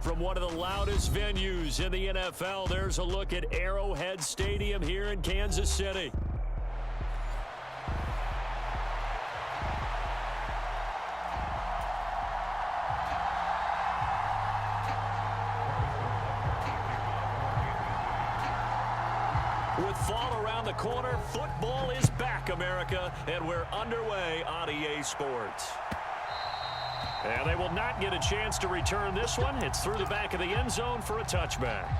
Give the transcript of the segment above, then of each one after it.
From one of the loudest venues in the NFL, there's a look at Arrowhead Stadium here in Kansas City. With fall around the corner, football is back, America, and we're underway on EA Sports. And they will not get a chance to return this one. It's through the back of the end zone for a touchback.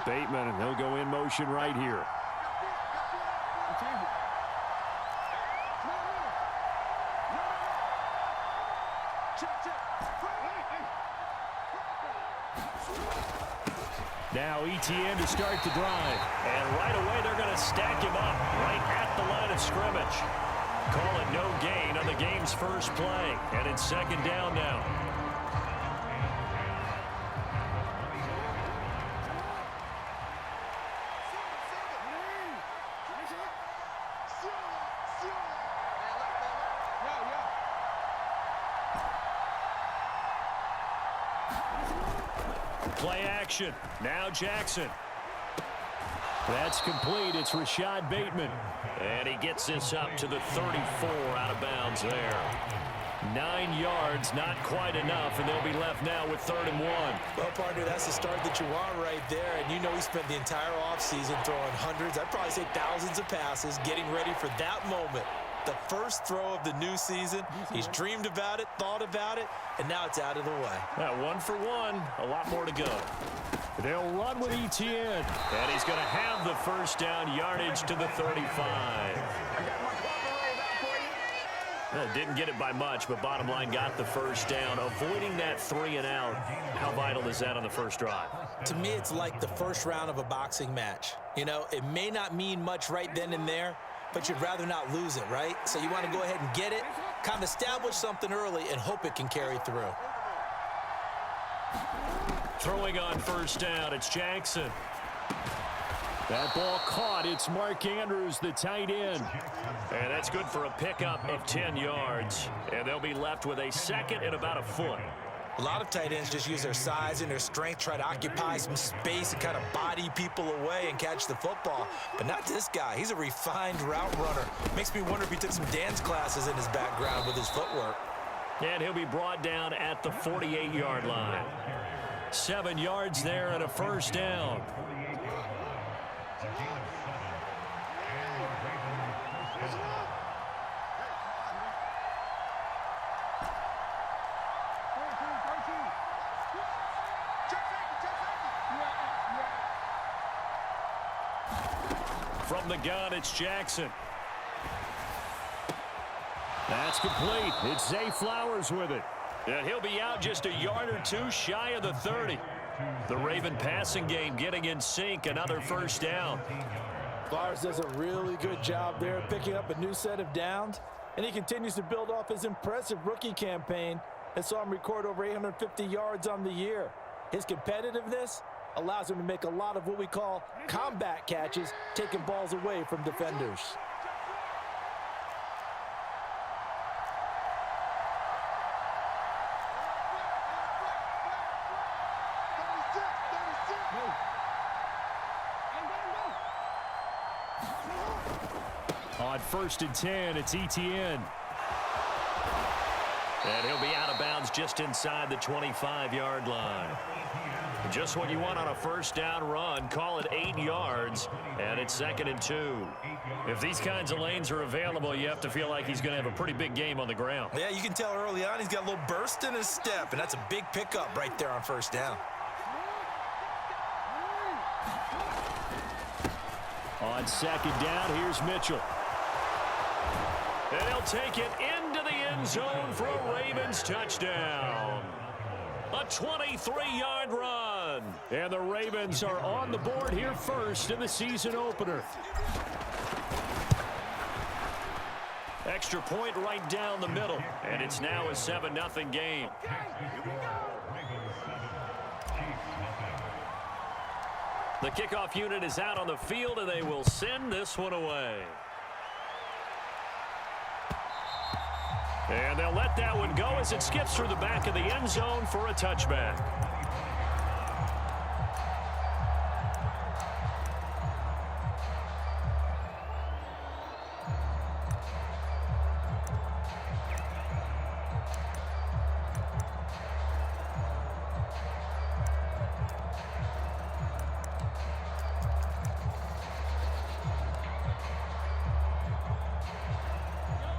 Bateman, and they'll go in motion right here. Now ETN to start the drive. And right away they're going to stack him up right at the line of scrimmage. Call it no gain on the game's first play. And it's second down now. Play action. Now Jackson. That's complete. It's Rashad Bateman. And he gets this up to the 34 out of bounds there. 9 yards, not quite enough, and they'll be left now with 3rd and 1. Well, partner, that's the start that you want right there. And you know he spent the entire offseason throwing hundreds, I'd probably say thousands of passes, getting ready for that moment. The first throw of the new season. He's dreamed about it, thought about it, and now it's out of the way. That 1 for 1, a lot more to go. They'll run with ETN, and he's going to have the first down, yardage to the 35. Didn't get it by much, but bottom line got the first down. Avoiding that 3 and out, how vital is that on the first drive? To me, it's like the first round of a boxing match. You know, it may not mean much right then and there, but you'd rather not lose it, right? So you want to go ahead and get it, kind of establish something early, and hope it can carry through. Throwing on first down, it's Jackson. That ball caught. It's Mark Andrews, the tight end. And that's good for a pickup of 10 yards. And they'll be left with a second and about a foot. A lot of tight ends just use their size and their strength, try to occupy some space and kind of body people away and catch the football. But not this guy. He's a refined route runner. Makes me wonder if he took some dance classes in his background with his footwork. And he'll be brought down at the 48-yard line. 7 yards there and a first down. From the gun, it's Jackson. That's complete. It's Zay Flowers with it. And he'll be out just a yard or two shy of the 30. The Raven passing game getting in sync. Another first down. Flowers does a really good job there picking up a new set of downs. And he continues to build off his impressive rookie campaign and saw him record over 850 yards on the year. His competitiveness allows him to make a lot of what we call combat catches, taking balls away from defenders. On 1st and 10, it's ETN. And he'll be out of bounds just inside the 25-yard line. Just what you want on a first down run. Call it 8 yards, and it's 2nd and 2. If these kinds of lanes are available, you have to feel like he's going to have a pretty big game on the ground. Yeah, you can tell early on he's got a little burst in his step, and that's a big pickup right there on first down. On 2nd down, here's Mitchell. And he'll take it into the end zone for a Ravens touchdown. A 23-yard run. And the Ravens are on the board here first in the season opener. Extra point right down the middle. And it's now a 7-0 game. The kickoff unit is out on the field, and they will send this one away. And they'll let that one go as it skips through the back of the end zone for a touchback.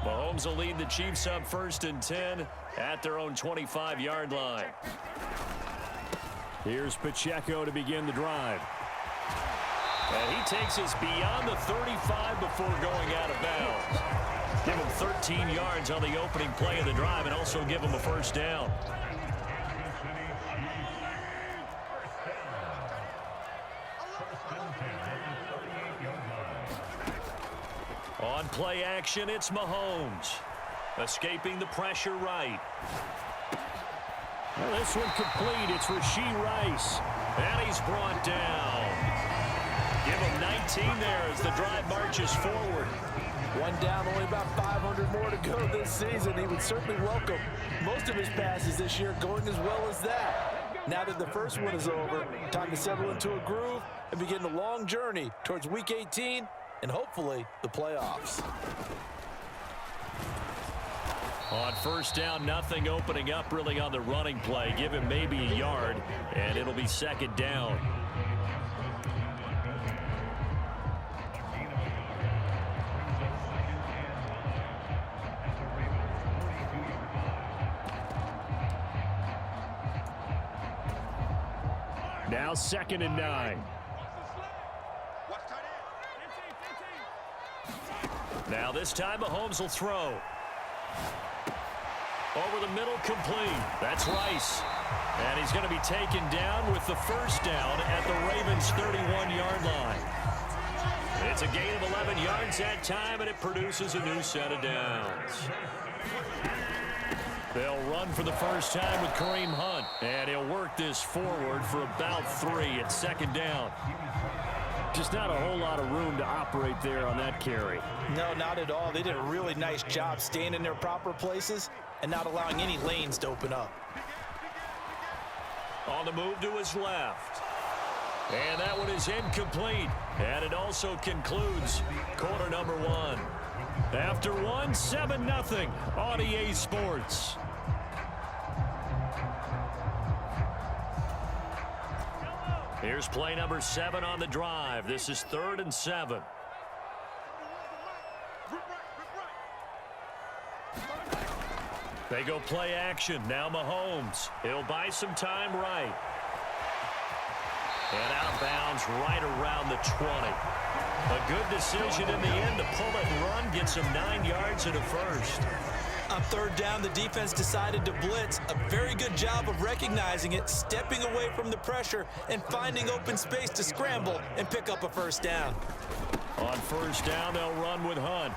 Mahomes will lead the Chiefs up 1st and 10 at their own 25-yard line. Here's Pacheco to begin the drive. And he takes us beyond the 35 before going out of bounds. Give him 13 yards on the opening play of the drive and also give him a first down. On play action, it's Mahomes. Escaping the pressure right. Well, this one complete. It's Rashee Rice. And he's brought down. Give him 19 there as the drive marches forward. One down, only about 500 more to go this season. He would certainly welcome most of his passes this year going as well as that. Now that the first one is over, time to settle into a groove and begin the long journey towards Week 18 and hopefully the playoffs. On first down, nothing opening up really on the running play. Give him maybe a yard, and it'll be second down. Now 2nd and 9. Now this time Mahomes will throw. Over the middle, complete. That's Rice. And he's going to be taken down with the first down at the Ravens' 31-yard line. It's a gain of 11 yards that time, and it produces a new set of downs. They'll run for the first time with Kareem Hunt, and he'll work this forward for about 3 at 2nd down. Just not a whole lot of room to operate there on that carry. No, not at all. They did a really nice job staying in their proper places and not allowing any lanes to open up. On the move to his left. And that one is incomplete. And it also concludes quarter number 1. After one, 7-0 on EA Sports. Here's play number 7 on the drive. This is 3rd and 7. They go play action. Now Mahomes. He'll buy some time right. And out of bounds right around the 20. A good decision in the end to pull it and run. Gets him 9 yards and a first. On 3rd down, the defense decided to blitz. A very good job of recognizing it, stepping away from the pressure, and finding open space to scramble and pick up a first down. On first down, they'll run with Hunt.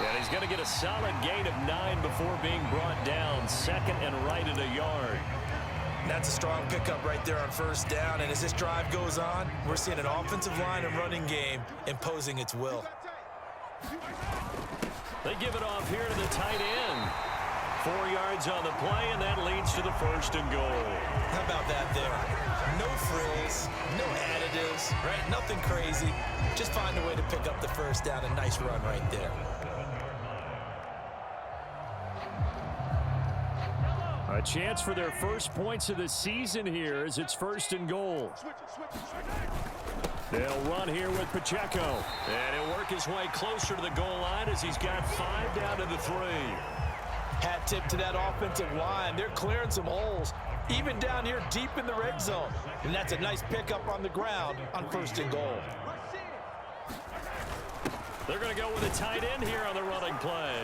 And he's going to get a solid gain of 9 before being brought down. 2nd and right at a yard. That's a strong pickup right there on first down. And as this drive goes on, we're seeing an offensive line and running game imposing its will. They give it off here to the tight end. 4 yards on the play, and that leads to the 1st and goal. How about that there? No frills, no additives, right? Nothing crazy. Just find a way to pick up the first down. A nice run right there. A chance for their first points of the season here as it's 1st and goal. They'll run here with Pacheco. And he'll work his way closer to the goal line as he's got 5 down to the 3. Hat tip to that offensive line. They're clearing some holes, even down here deep in the red zone. And that's a nice pickup on the ground on 1st and goal. They're going to go with a tight end here on the running play.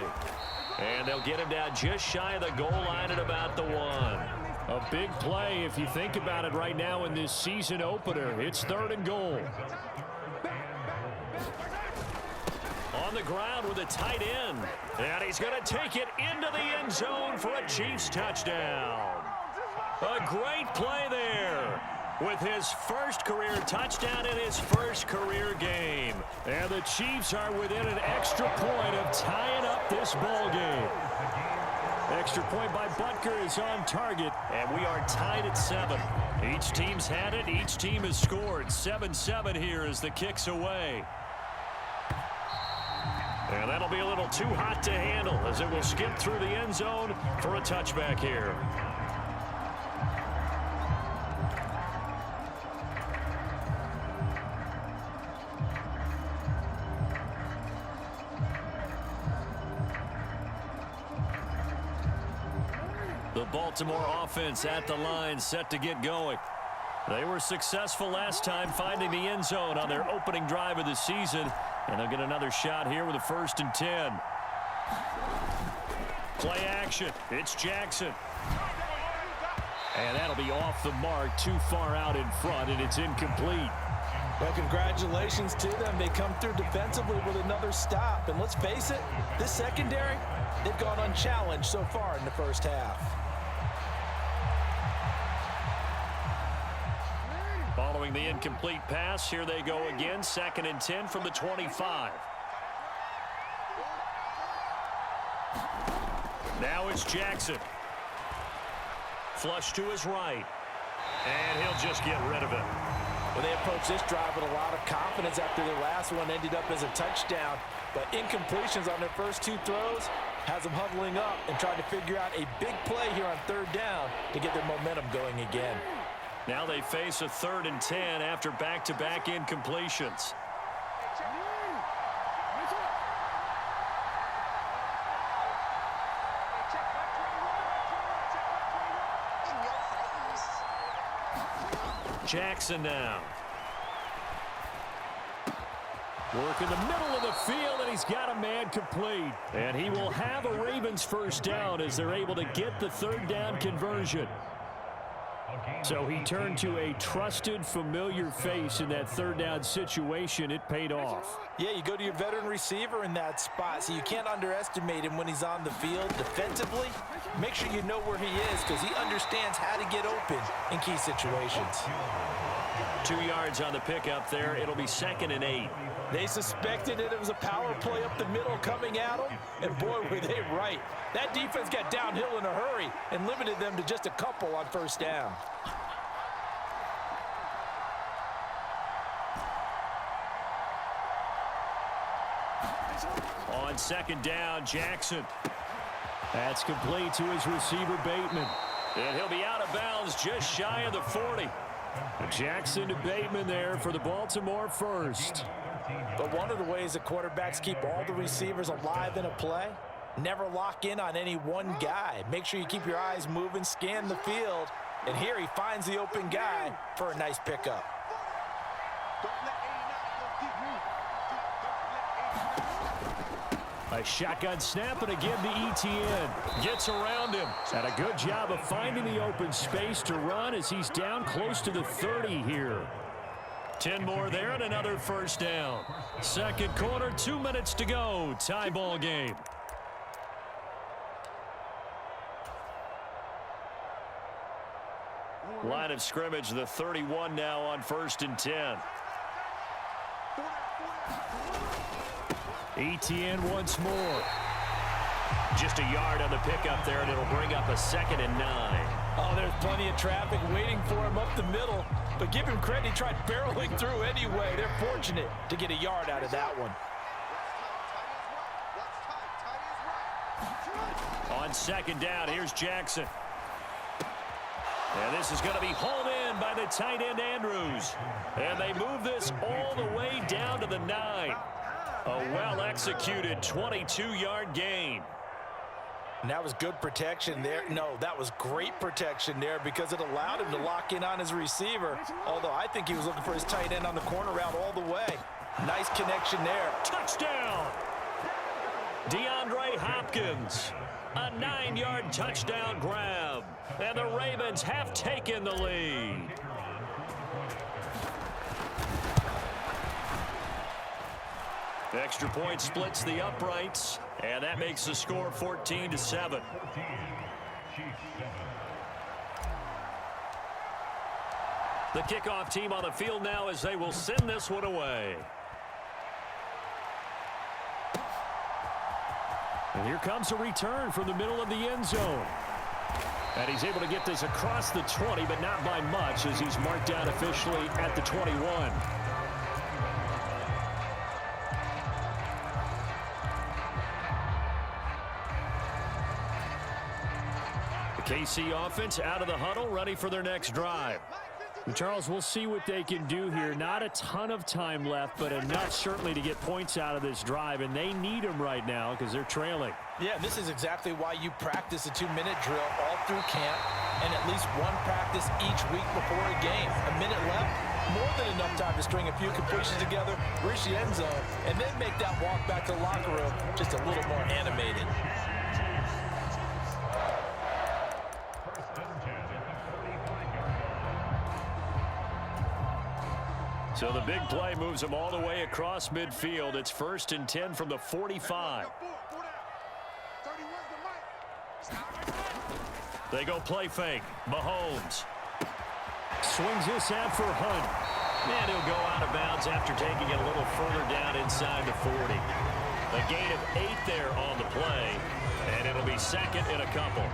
And they'll get him down just shy of the goal line at about the 1. A big play if you think about it right now in this season opener. It's 3rd and goal. On the ground with a tight end. And he's going to take it into the end zone for a Chiefs touchdown. A great play there with his first career touchdown in his first career game. And the Chiefs are within an extra point of tying up this ball game. Extra point by Butker is on target, and we are tied at 7. Each team's had it. Each team has scored. 7-7 here as the kick's away. And that'll be a little too hot to handle as it will skip through the end zone for a touchback here. The Baltimore offense at the line, set to get going. They were successful last time finding the end zone on their opening drive of the season, and they'll get another shot here with a 1st and 10. Play action. It's Jackson. And that'll be off the mark, too far out in front, and it's incomplete. Well, congratulations to them. They come through defensively with another stop. And let's face it, this secondary, they've gone unchallenged so far in the first half. Following the incomplete pass, here they go again. 2nd and 10 from the 25. Now it's Jackson. Flush to his right. And he'll just get rid of it. Well, they approached this drive with a lot of confidence after their last one ended up as a touchdown. But incompletions on their first 2 throws has them huddling up and trying to figure out a big play here on 3rd down to get their momentum going again. Now they face a 3rd and 10 after back-to-back incompletions. Jackson now. Work in the middle of the field, and he's got a man complete. And he will have a Ravens 1st down as they're able to get the 3rd down conversion. So he turned to a trusted, familiar face in that 3rd down situation. It paid off. Yeah, you go to your veteran receiver in that spot, so you can't underestimate him when he's on the field defensively. Make sure you know where he is because he understands how to get open in key situations. 2 yards on the pickup there. It'll be 2nd and 8. They suspected that it was a power play up the middle coming at them, and boy, were they right. That defense got downhill in a hurry and limited them to just a couple on 1st down. On 2nd down, Jackson. That's complete to his receiver, Bateman. And he'll be out of bounds just shy of the 40. Jackson to Bateman there for the Baltimore 1st. But one of the ways that quarterbacks keep all the receivers alive in a play, never lock in on any one guy. Make sure you keep your eyes moving, scan the field, and here he finds the open guy for a nice pickup. A shotgun snap, and again to Etienne. Gets around him. And a good job of finding the open space to run as he's down close to the 30 here. 10 more there and another 1st down. 2nd quarter, 2 minutes to go. Tie ball game. Line of scrimmage, the 31 now on 1st and 10. Etienne once more. Just a yard on the pickup there, and it'll bring up a 2nd and 9. Oh, there's plenty of traffic waiting for him up the middle. But give him credit, he tried barreling through anyway. They're fortunate to get a yard out of that one. On 2nd down, here's Jackson. And this is going to be hauled in by the tight end, Andrews. And they move this all the way down to the 9. A well-executed 22-yard gain. And that was good protection there. No, that was great protection there because it allowed him to lock in on his receiver. Although I think he was looking for his tight end on the corner route all the way. Nice connection there. Touchdown! DeAndre Hopkins. A 9-yard touchdown grab. And the Ravens Dolphins have taken the lead. The extra point splits the uprights, and that makes the score 14-7. The kickoff team on the field now as they will send this one away. And here comes a return from the middle of the end zone. And he's able to get this across the 20, but not by much as he's marked down officially at the 21. The KC offense out of the huddle, ready for their next drive. Charles, we'll see what they can do here. Not a ton of time left, but enough certainly to get points out of this drive, and they need them right now because they're trailing. Yeah, this is exactly why you practice a 2-minute drill all through camp and at least one practice each week before a game. A minute left, more than enough time to string a few completions together, reach the end zone, and then make that walk back to the locker room just a little more animated. So the big play moves them all the way across midfield. It's 1st and 10 from the 45. They go play fake. Mahomes Swings this out for Hunt. and he'll go out of bounds after taking it a little further down inside the 40. A gain of 8 there on the play, and it'll be 2nd and a couple.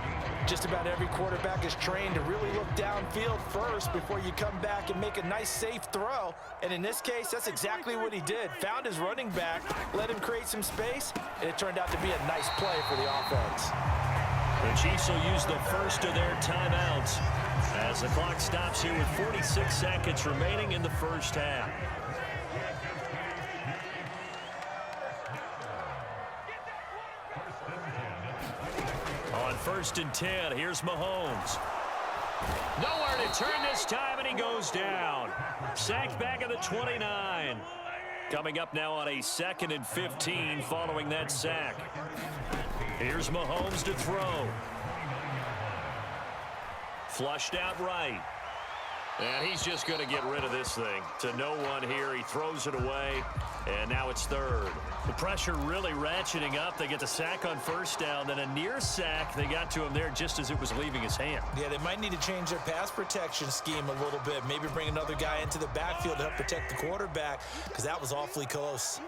Just about every quarterback is trained to really look downfield first before you come back and make a nice, safe throw. And in this case, that's exactly what he did. Found his running back, let him create some space, and it turned out to be a nice play for the offense. The Chiefs will use the first of their timeouts as the clock stops here with 46 seconds remaining in the first half. On 1st and 10, here's Mahomes. Nowhere to turn this time, and he goes down. Sacked back at the 29. Coming up now on a 2nd and 15 following that sack. Here's Mahomes to throw. Flushed out right. And he's just going to get rid of this thing. To no one here. He throws it away, and now it's 3rd. The pressure really ratcheting up. They get the sack on 1st down, then a near sack. They got to him there just as it was leaving his hand. Yeah, they might need to change their pass protection scheme a little bit. Maybe bring another guy into the backfield to help protect the quarterback, because that was awfully close.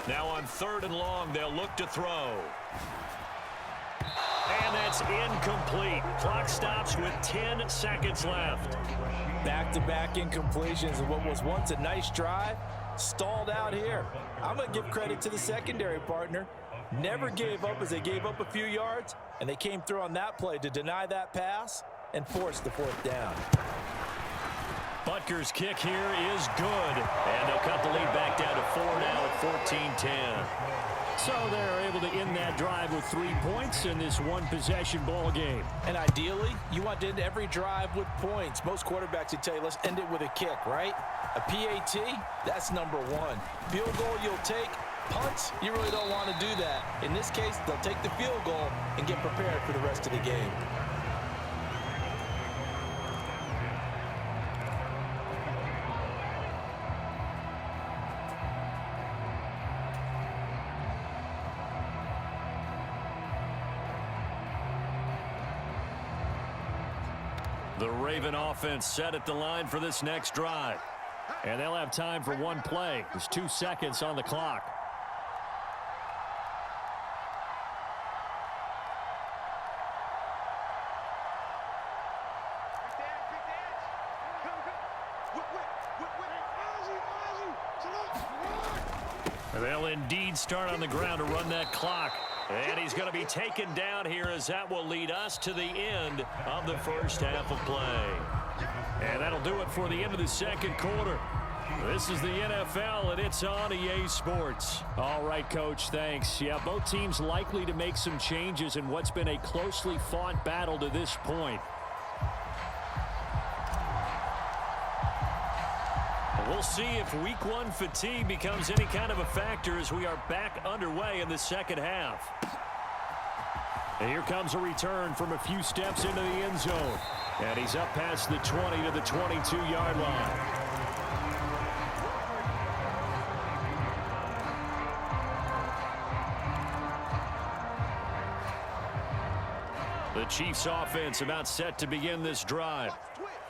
Now on 3rd and long, they'll look to throw. And that's incomplete. Clock stops with 10 seconds left. Back-to-back incompletions of what was once a nice drive, stalled out here. I'm going to give credit to the secondary partner. Never gave up as they gave up a few yards, and they came through on that play to deny that pass and force the 4th down. Butker's kick here is good. And they'll cut the lead back down to 4 now at 14-10. So they're able to end that drive with 3 points in this one-possession ball game. And ideally, you want to end every drive with points. Most quarterbacks would tell you, let's end it with a kick, right? A PAT, that's number 1. Field goal you'll take. Punts, you really don't want to do that. In this case, they'll take the field goal and get prepared for the rest of the game. The Raven offense set at the line for this next drive. And they'll have time for one play. There's 2 seconds on the clock. They'll indeed start on the ground to run that clock. And he's going to be taken down here as that will lead us to the end of the first half of play. And that'll do it for the end of the second quarter. This is the NFL, and it's on EA Sports. All right, Coach, thanks. Yeah, both teams likely to make some changes in what's been a closely fought battle to this point. We'll see if week one fatigue becomes any kind of a factor as we are back underway in the second half. And here comes a return from a few steps into the end zone. And he's up past the 20 to the 22-yard line. The Chiefs offense about set to begin this drive.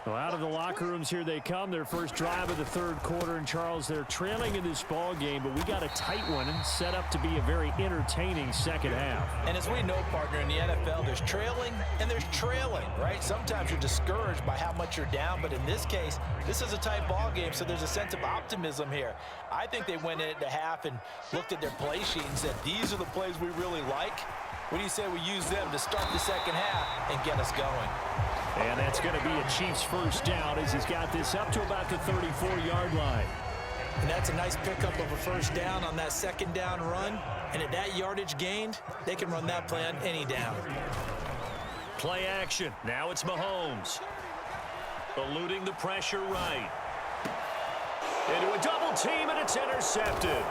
Well, out of the locker rooms here they come. Their first drive of the third quarter. And, Charles, they're trailing in this ball game, but we got a tight one set up to be a very entertaining second half. And as we know, partner, in the NFL, there's trailing and there's trailing, right? Sometimes you're discouraged by how much you're down, but in this case, this is a tight ball game, so there's a sense of optimism here. I think they went into half and looked at their play sheet and said, these are the plays we really like. What do you say we use them to start the second half and get us going? And that's going to be a Chiefs first down as he's got this up to about the 34-yard line. And that's a nice pickup of a first down on that second down run. And at that yardage gained, they can run that play on any down. Play action. Now it's Mahomes. Eluding the pressure right. Into a double team, and it's intercepted.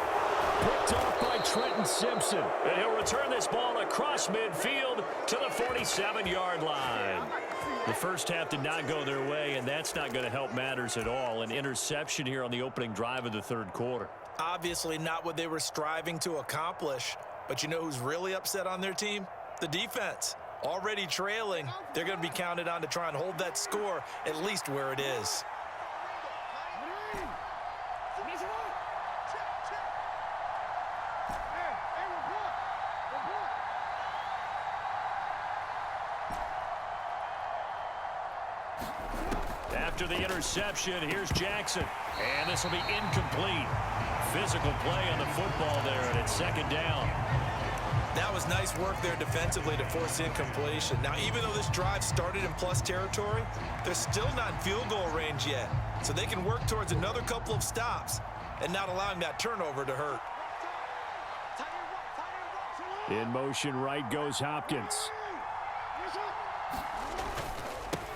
Picked off by Trenton Simpson. And he'll return this ball across midfield to the 47-yard line. The first half did not go their way, and that's not going to help matters at all. An interception here on the opening drive of the third quarter. Obviously not what they were striving to accomplish. But you know who's really upset on their team? The defense. Already trailing, they're going to be counted on to try and hold that score at least where it is. After the interception, here's Jackson. And this will be incomplete. Physical play on the football there, and it's second down. That was nice work there defensively to force incompletion. Now, even though this drive started in plus territory, they're still not in field goal range yet. So they can work towards another couple of stops and not allowing that turnover to hurt. In motion right goes Hopkins.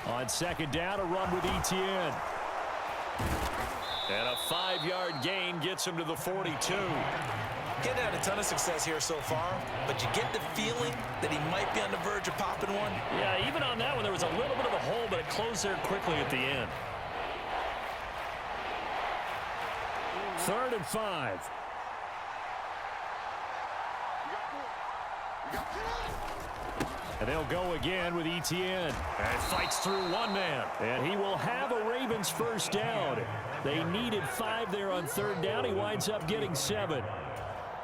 On second down, a run with Etienne. And a 5-yard gain gets him to the 42. Getting had a ton of success here so far, but you get the feeling that he might be on the verge of popping one. Yeah, even on that one, there was a little bit of a hole, but it closed there quickly at the end. 3rd and 5. And they'll go again with Etienne. And fights through one man. And he will have a Ravens first down. They needed 5 there on 3rd down. He winds up getting 7.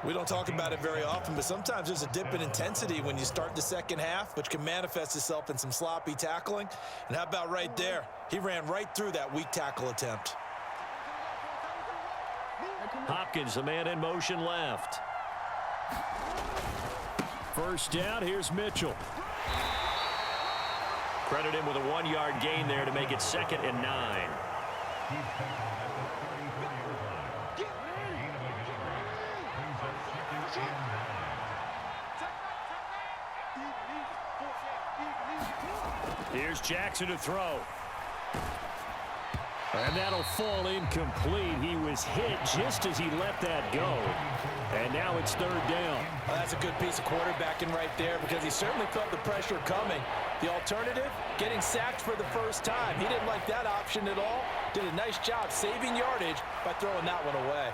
We don't talk about it very often, but sometimes there's a dip in intensity when you start the second half, which can manifest itself in some sloppy tackling. And how about right there? He ran right through that weak tackle attempt. Hopkins, the man in motion left. First down, here's Mitchell. Credit him with a 1-yard gain there to make it 2nd and 9. Here's Jackson to throw. And that'll fall incomplete. He was hit just as he let that go. And now it's 3rd down. Well, that's a good piece of quarterbacking right there because he certainly felt the pressure coming. The alternative, getting sacked for the first time. He didn't like that option at all. Did a nice job saving yardage by throwing that one away.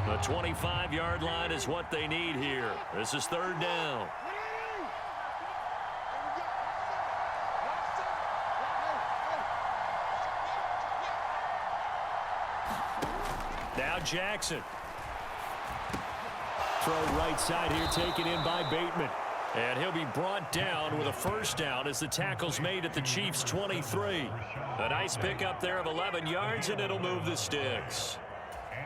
The 25-yard line is what they need here. This is 3rd down. Now Jackson. Throw right side here taken in by Bateman. And he'll be brought down with a first down as the tackle's made at the Chiefs' 23. A nice pickup there of 11 yards, and it'll move the sticks.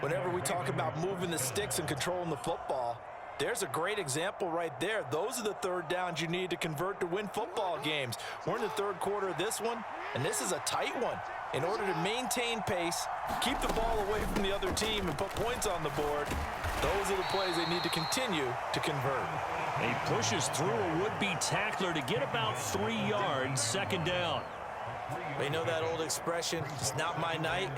Whenever we talk about moving the sticks and controlling the football, there's a great example right there. Those are the 3rd downs you need to convert to win football games. We're in the 3rd quarter of this one, and this is a tight one. In order to maintain pace, keep the ball away from the other team, and put points on the board, those are the plays they need to continue to convert. He pushes through a would-be tackler to get about 3 yards, 2nd down. But you know that old expression, it's not my night?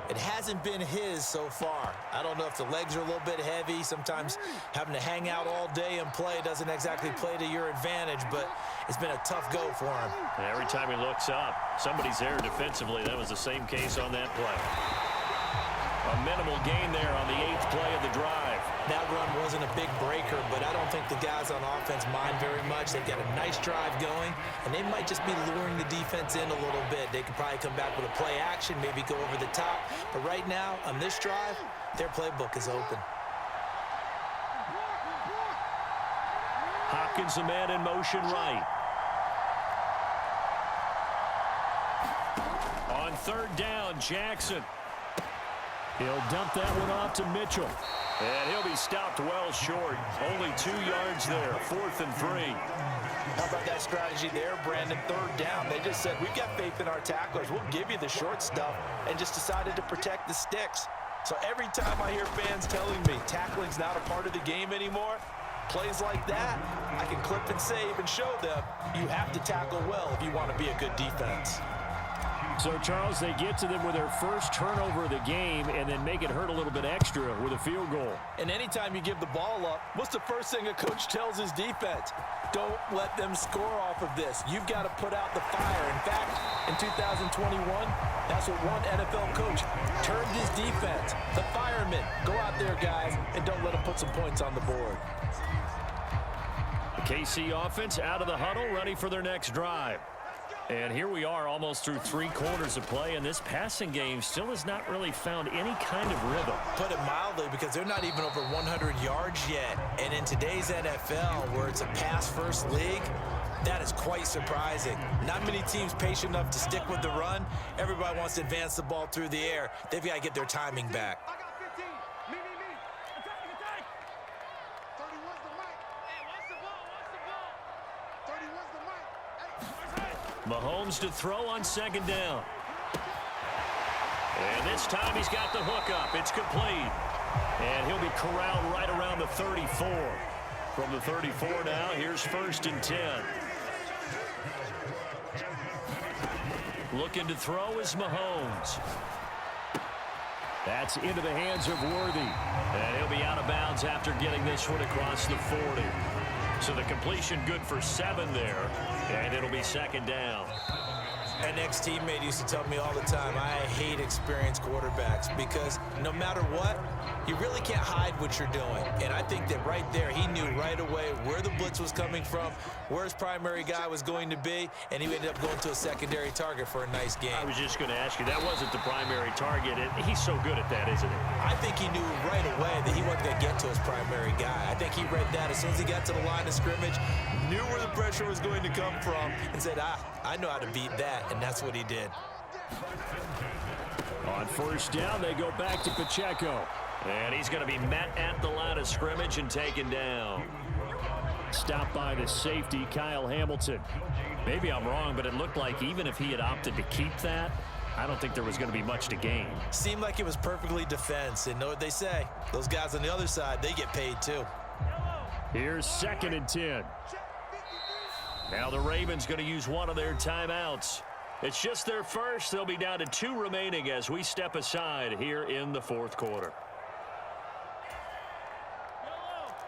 It hasn't been his so far. I don't know if the legs are a little bit heavy. Sometimes having to hang out all day and play doesn't exactly play to your advantage, but it's been a tough go for him. Every time he looks up, somebody's there defensively. That was the same case on that play. A minimal gain there on the 8th play of the drive. That run wasn't a big breaker, but I don't think the guys on offense mind very much. They've got a nice drive going, and they might just be luring the defense in a little bit. They could probably come back with a play action, maybe go over the top. But right now, on this drive, their playbook is open. Hopkins, the man in motion right. On 3rd down, Jackson. He'll dump that one off to Mitchell. And he'll be stopped well short. Only 2 yards there. 4th and 3. How about that strategy there, Brandon? 3rd down. They just said, we've got faith in our tacklers. We'll give you the short stuff, and just decided to protect the sticks. So every time I hear fans telling me tackling's not a part of the game anymore, plays like that, I can clip and save and show them you have to tackle well if you want to be a good defense. So, Charles, they get to them with their first turnover of the game and then make it hurt a little bit extra with a field goal. And anytime you give the ball up, what's the first thing a coach tells his defense? Don't let them score off of this. You've got to put out the fire. In fact, in 2021, that's what one NFL coach termed his defense. The firemen. Go out there, guys, and don't let them put some points on the board. The KC offense out of the huddle, ready for their next drive. And here we are almost through 3 quarters of play, and this passing game still has not really found any kind of rhythm. Put it mildly, because they're not even over 100 yards yet. And in today's NFL, where it's a pass-first league, that is quite surprising. Not many teams patient enough to stick with the run. Everybody wants to advance the ball through the air. They've got to get their timing back. Mahomes to throw on 2nd down. And this time he's got the hook up. It's complete. And he'll be corralled right around the 34. From the 34 now, here's 1st and 10. Looking to throw is Mahomes. That's into the hands of Worthy. And he'll be out of bounds after getting this one across the 40. So the completion good for 7 there, and it'll be 2nd down. An ex-teammate used to tell me all the time, I hate experienced quarterbacks because no matter what, you really can't hide what you're doing. And I think that right there, he knew right away where the blitz was coming from, where his primary guy was going to be, and he ended up going to a secondary target for a nice game. I was just going to ask you, that wasn't the primary target. He's so good at that, isn't he? I think he knew right away that he wasn't going to get to his primary guy. I think he read that as soon as he got to the line of scrimmage, knew where the pressure was going to come from, and said, I know how to beat that, and that's what he did. On 1st down, they go back to Pacheco. And he's going to be met at the line of scrimmage and taken down. Stopped by the safety, Kyle Hamilton. Maybe I'm wrong, but it looked like even if he had opted to keep that, I don't think there was going to be much to gain. Seemed like it was perfectly defense, and know what they say. Those guys on the other side, they get paid too. Here's 2nd and 10. Now the Ravens going to use one of their timeouts. It's just their first. They'll be down to 2 remaining as we step aside here in the 4th quarter.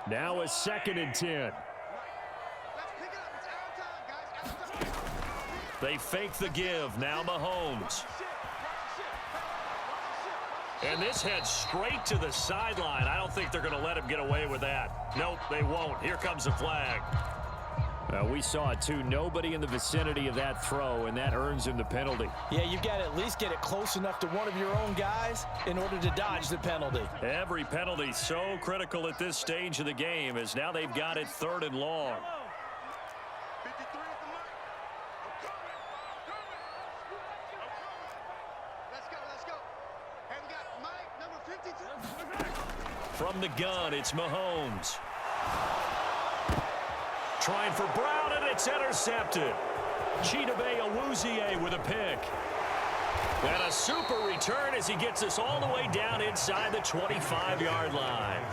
Now a 2nd and 10. They fake the give. Now Mahomes. And this heads straight to the sideline. I don't think they're going to let him get away with that. Nope, they won't. Here comes the flag. We saw it too. Nobody in the vicinity of that throw, and that earns him the penalty. Yeah, you've got to at least get it close enough to one of your own guys in order to dodge the penalty. Every penalty so critical at this stage of the game, as now they've got it 3rd and long. From the gun, it's Mahomes. Trying for Brown, and it's intercepted. Chidobe Awuzie with a pick. And a super return as he gets us all the way down inside the 25-yard line.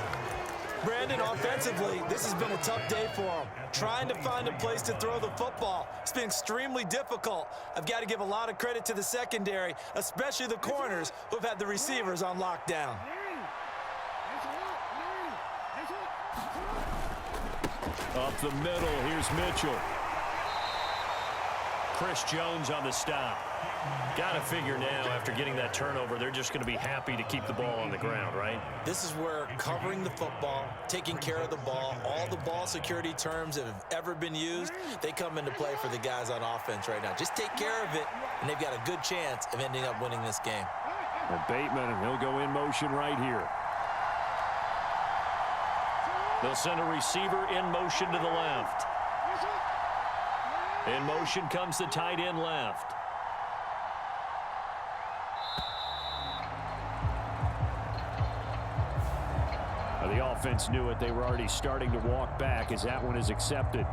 Brandon, offensively, this has been a tough day for him. Trying to find a place to throw the football. It's been extremely difficult. I've got to give a lot of credit to the secondary, especially the corners who've had the receivers on lockdown. Up the middle, here's Mitchell. Chris Jones on the stop. Got to figure now, after getting that turnover, they're just going to be happy to keep the ball on the ground, right? This is where covering the football, taking care of the ball, all the ball security terms that have ever been used, they come into play for the guys on offense right now. Just take care of it, and they've got a good chance of ending up winning this game. And Bateman, and he'll go in motion right here. They'll send a receiver in motion to the left. In motion comes the tight end left. The offense knew it. They were already starting to walk back as that one is accepted.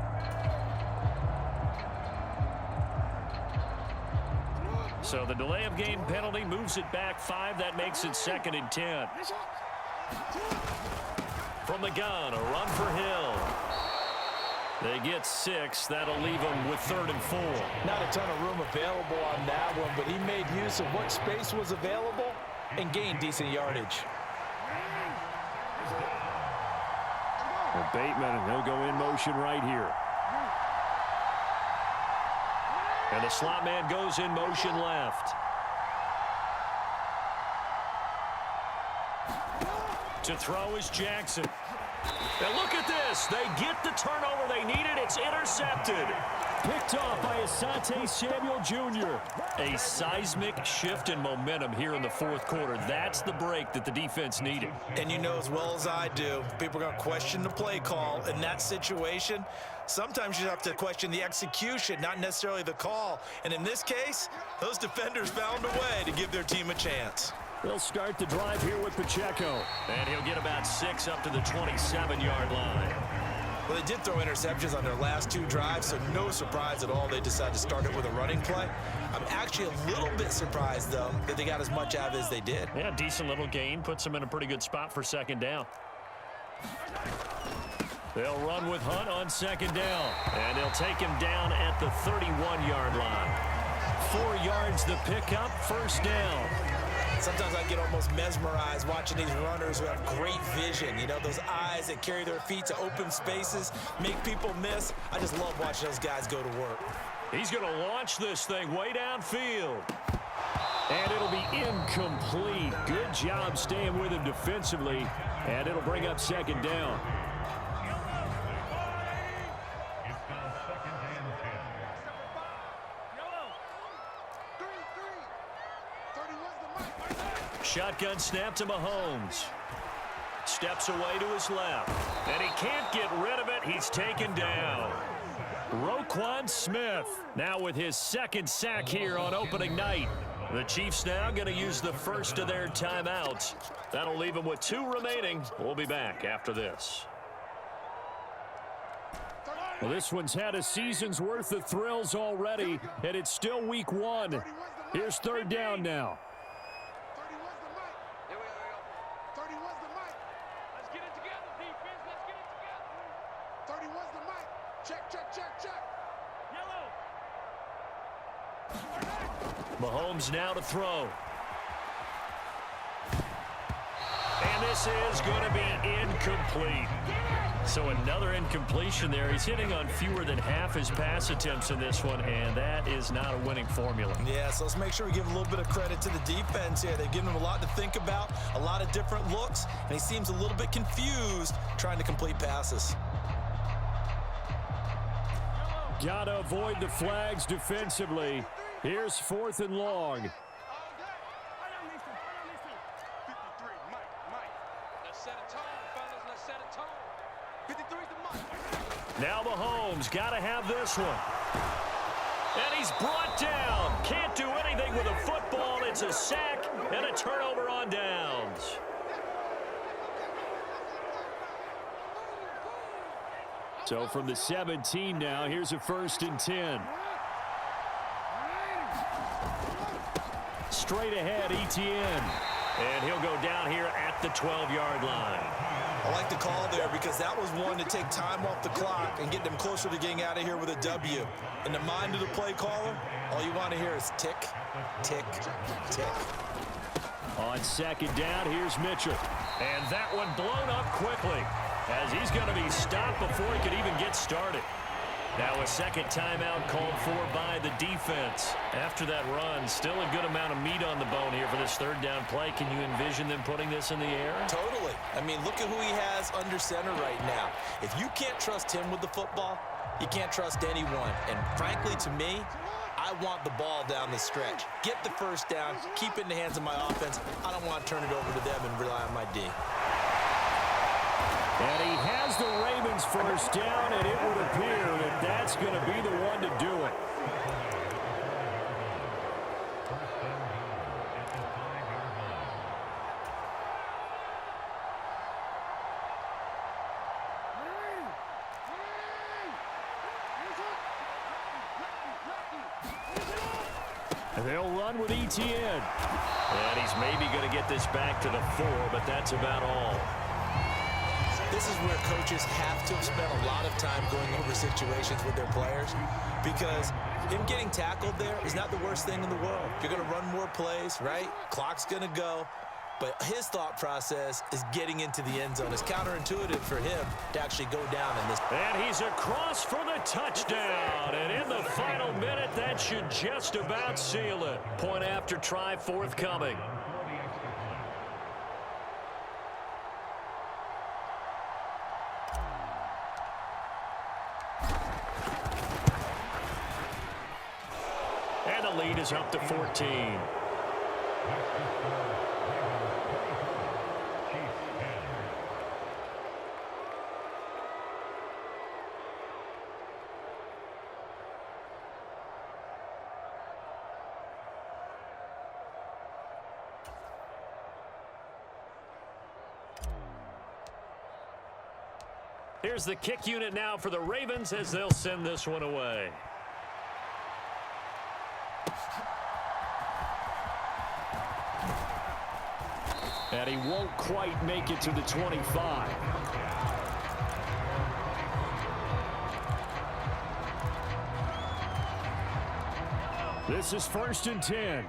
So the delay of game penalty moves it back 5. That makes it 2nd and 10. From the gun, a run for Hill. They get 6. That'll leave them with 3rd and 4. Not a ton of room available on that one, but he made use of what space was available and gained decent yardage. And Bateman, and he'll go in motion right here. And the slot man goes in motion left. To throw is Jackson. And look at this. They get the turnover they needed. It's intercepted. Picked off by Asante Samuel Jr. A seismic shift in momentum here in the 4th quarter. That's the break that the defense needed. And you know as well as I do, people are going to question the play call in that situation. Sometimes you have to question the execution, not necessarily the call. And in this case, those defenders found a way to give their team a chance. They'll start the drive here with Pacheco. And he'll get about 6 up to the 27-yard line. Well, they did throw interceptions on their last 2 drives, so no surprise at all they decided to start it with a running play. I'm actually a little bit surprised, though, that they got as much out of it as they did. Yeah, decent little gain. Puts them in a pretty good spot for 2nd down. They'll run with Hunt on 2nd down. And they'll take him down at the 31-yard line. 4 yards the pickup, 1st down. Sometimes I get almost mesmerized watching these runners who have great vision. You know, those eyes that carry their feet to open spaces, make people miss. I just love watching those guys go to work. He's going to launch this thing way downfield. And it'll be incomplete. Good job staying with him defensively. And it'll bring up 2nd down. Shotgun snap to Mahomes. Steps away to his left. And he can't get rid of it. He's taken down. Roquan Smith now with his 2nd sack here on opening night. The Chiefs now going to use the first of their timeouts. That'll leave them with 2 remaining. We'll be back after this. Well, this one's had a season's worth of thrills already, and it's still week 1. Here's 3rd down now. Mahomes now to throw. And this is going to be incomplete. So another incompletion there. He's hitting on fewer than half his pass attempts in this one, and that is not a winning formula. Yeah, so let's make sure we give a little bit of credit to the defense here. They've given him a lot to think about, a lot of different looks, and he seems a little bit confused trying to complete passes. Got to avoid the flags defensively. Here's 4th and long. Now Mahomes got to have this one. And he's brought down. Can't do anything with a football. It's a sack and a turnover on downs. So from the 17 now, here's a 1st and 10. Straight ahead, Etienne. And he'll go down here at the 12-yard line. I like the call there because that was one to take time off the clock and get them closer to getting out of here with a W. In the mind of the play caller, all you want to hear is tick, tick, tick. On second down, here's Mitchell. And that one blown up quickly as he's going to be stopped before he could even get started. Now a second timeout called for by the defense. After that run, still a good amount of meat on the bone here for this third down play. Can you envision them putting this in the air? Totally. I mean, look at who he has under center right now. If you can't trust him with the football, you can't trust anyone. And frankly, to me, I want the ball down the stretch. Get the first down, keep it in the hands of my offense. I don't want to turn it over to them and rely on my D. And he has the Ravens first down, and it would appear that that's going to be the one to do it. They'll run with ETN. And he's maybe going to get this back to the 4, but that's about all. This is where coaches have to have spent a lot of time going over situations with their players because him getting tackled there is not the worst thing in the world. You're going to run more plays, right? Clock's going to go. But his thought process is getting into the end zone. It's counterintuitive for him to actually go down in this. And he's across for the touchdown. And in the final minute, that should just about seal it. Point after try forthcoming. And the lead is up to 14. Here's the kick unit now for the Ravens as they'll send this one away. And he won't quite make it to the 25. This is 1st and 10.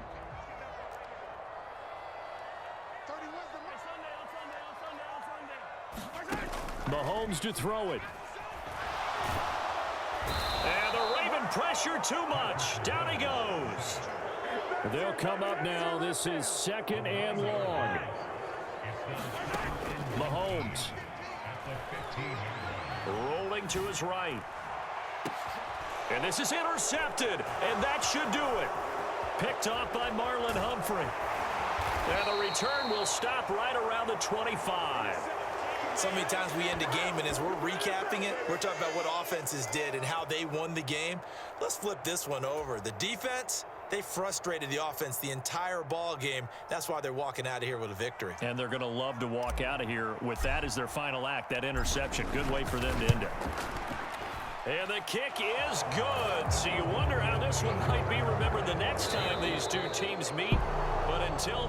Mahomes to throw it. And the Raven pressure too much. Down he goes. They'll come up now. This is 2nd and long. Mahomes. Rolling to his right. And this is intercepted. And that should do it. Picked off by Marlon Humphrey. And the return will stop right around the 25. So many times we end a game, and as we're recapping it, we're talking about what offenses did and how they won the game. Let's flip this one over. The defense, they frustrated the offense the entire ball game. That's why they're walking out of here with a victory. And they're going to love to walk out of here with that as their final act, that interception. Good way for them to end it. And the kick is good. So you wonder how this one might be remembered the next time these two teams meet. But until